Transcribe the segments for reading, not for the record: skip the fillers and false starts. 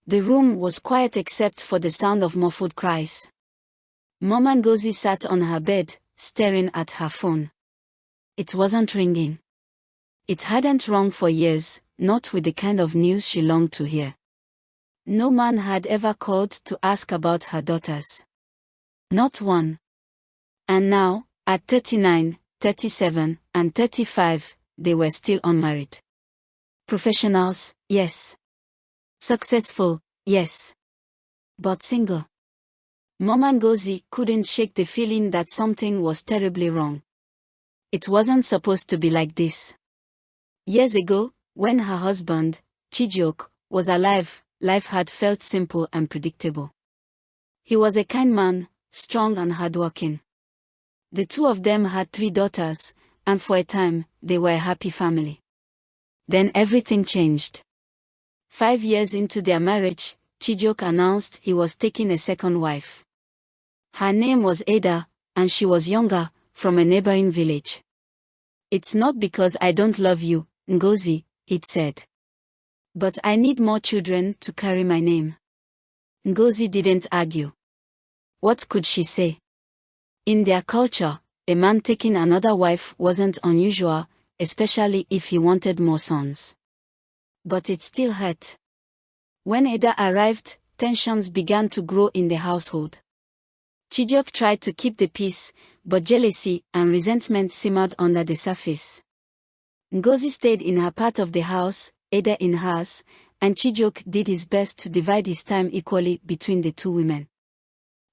The room was quiet except for the sound of muffled cries. Mama Ngozi sat on her bed, staring at her phone. It wasn't ringing. It hadn't rung for years, not with the kind of news she longed to hear. No man had ever called to ask about her daughters. Not one. And now, at 39, 37, and 35, they were still unmarried. Professionals, yes. Successful, yes. But single. Mama Ngozi couldn't shake the feeling that something was terribly wrong. It wasn't supposed to be like this. Years ago, when her husband, Chijioke, was alive, life had felt simple and predictable. He was a kind man, strong and hardworking. The two of them had 3 daughters, and for a time, they were a happy family. Then everything changed. 5 years into their marriage, Chijioke announced he was taking a second wife. Her name was Ada, and she was younger, from a neighboring village. "It's not because I don't love you, Ngozi," he'd said. "But I need more children to carry my name." Ngozi didn't argue. What could she say? In their culture, a man taking another wife wasn't unusual, especially if he wanted more sons. But it still hurt. When Ada arrived, tensions began to grow in the household. Chijioke tried to keep the peace, but jealousy and resentment simmered under the surface. Ngozi stayed in her part of the house, Ada in hers, and Chijioke did his best to divide his time equally between the two women.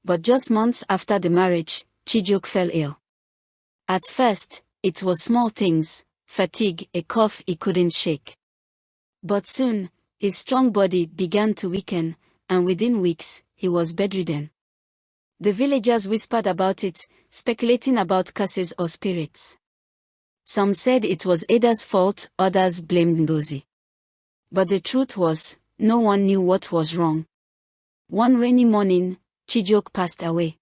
But just months after the marriage, Chijioke fell ill. At first, it was small things, fatigue, a cough he couldn't shake. But soon, his strong body began to weaken, and within weeks, he was bedridden. The villagers whispered about it, speculating about curses or spirits. Some said it was Ada's fault, others blamed Ngozi. But the truth was, no one knew what was wrong. One rainy morning, Chijioke passed away.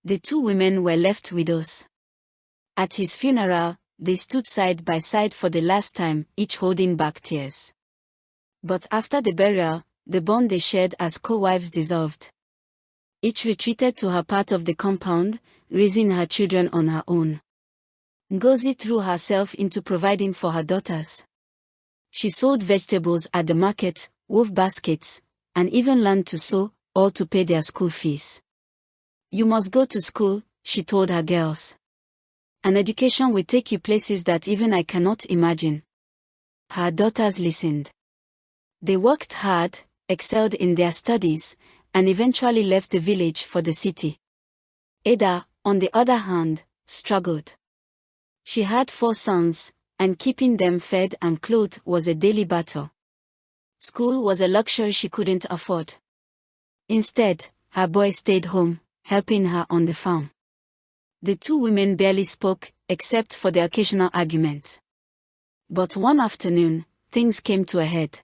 The two women were left widows. At his funeral, they stood side by side for the last time, each holding back tears. But after the burial, the bond they shared as co-wives dissolved. Each retreated to her part of the compound, raising her children on her own. Ngozi threw herself into providing for her daughters. She sold vegetables at the market, wove baskets, and even learned to sew, all to pay their school fees. "You must go to school," she told her girls. "An education will take you places that even I cannot imagine." Her daughters listened. They worked hard, excelled in their studies, and eventually left the village for the city. Ada, on the other hand, struggled. She had 4 sons, and keeping them fed and clothed was a daily battle. School was a luxury she couldn't afford. Instead, her boy stayed home, helping her on the farm. The two women barely spoke, except for the occasional argument. But one afternoon, things came to a head.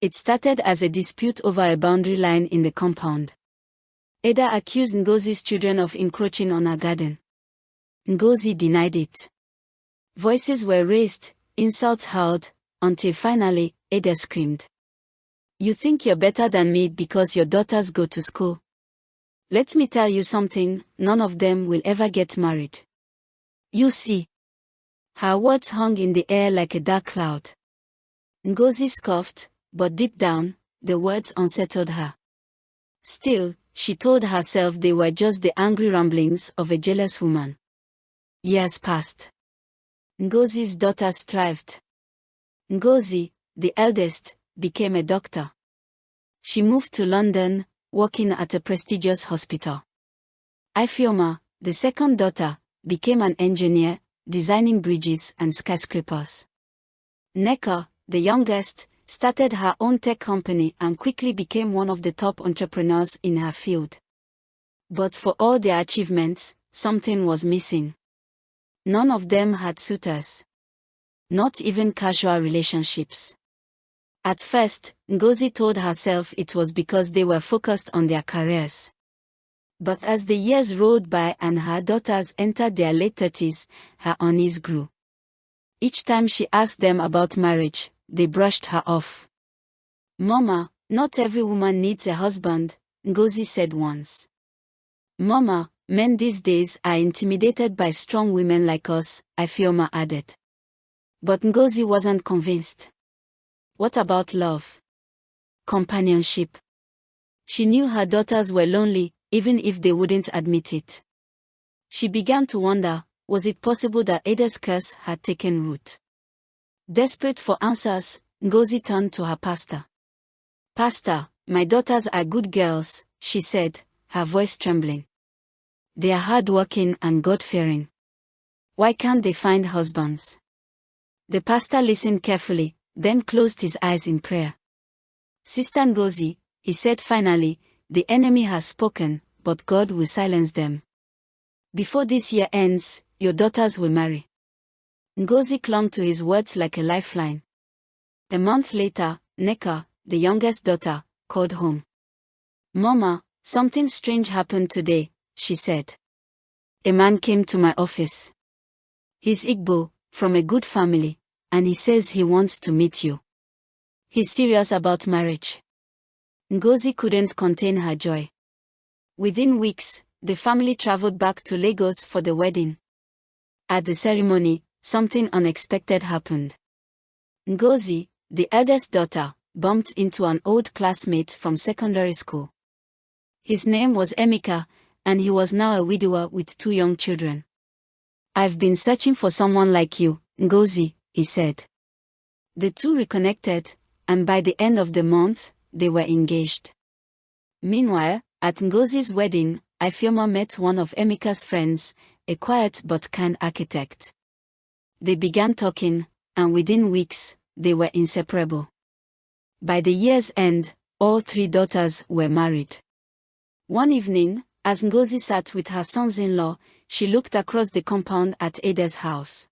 It started as a dispute over a boundary line in the compound. Ada accused Ngozi's children of encroaching on her garden. Ngozi denied it. Voices were raised, insults hurled, until finally, Ada screamed. "You think you're better than me because your daughters go to school? Let me tell you something, none of them will ever get married. You see." Her words hung in the air like a dark cloud. Ngozi scoffed, but deep down, the words unsettled her. Still, she told herself they were just the angry rumblings of a jealous woman. Years passed. Ngozi's daughters thrived. Ngozi, the eldest, became a doctor. She moved to London, working at a prestigious hospital. Ifeoma, the second daughter, became an engineer, designing bridges and skyscrapers. Nneka, the youngest, started her own tech company and quickly became one of the top entrepreneurs in her field. But for all their achievements, something was missing. None of them had suitors. Not even casual relationships. At first, Ngozi told herself it was because they were focused on their careers. But as the years rolled by and her daughters entered their late 30s, her unease grew. Each time she asked them about marriage, they brushed her off. "Mama, Not every woman needs a husband, Ngozi said once. Mama, men these days are intimidated by strong women like us, Ifeoma added. But Ngozi wasn't convinced. What about love? Companionship? She knew her daughters were lonely, even if they wouldn't admit it. She began to wonder, was it possible that Ada's curse had taken root? Desperate for answers, Ngozi turned to her pastor. Pastor, my daughters are good girls, she said, her voice trembling. They are hard-working and God-fearing. Why can't they find husbands? The pastor listened carefully, then closed his eyes in prayer. Sister Ngozi, he said finally, the enemy has spoken, but God will silence them. Before this year ends, your daughters will marry. Ngozi clung to his words like a lifeline. A month later, Nneka, the youngest daughter, called home. Mama, something strange happened today, she said. A man came to my office. He's Igbo, from a good family, and he says he wants to meet you. He's serious about marriage. Ngozi couldn't contain her joy. Within weeks, the family traveled back to Lagos for the wedding. At the ceremony, something unexpected happened. Ngozi, the eldest daughter, bumped into an old classmate from secondary school. His name was Emeka, and he was now a widower with 2 young children. I've been searching for someone like you, Ngozi, he said. The two reconnected, and by the end of the month, they were engaged. Meanwhile, at Ngozi's wedding, Ifeoma met one of Emeka's friends, a quiet but kind architect. They began talking, and within weeks, they were inseparable. By the year's end, all 3 daughters were married. One evening, as Ngozi sat with her sons-in-law, she looked across the compound at Ada's house.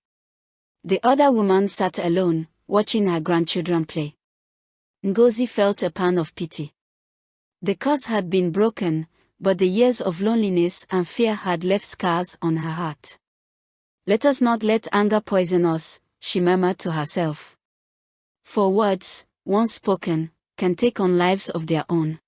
The other woman sat alone, watching her grandchildren play. Ngozi felt a pang of pity. The curse had been broken, but the years of loneliness and fear had left scars on her heart. Let us not let anger poison us, she murmured to herself. For words, once spoken, can take on lives of their own.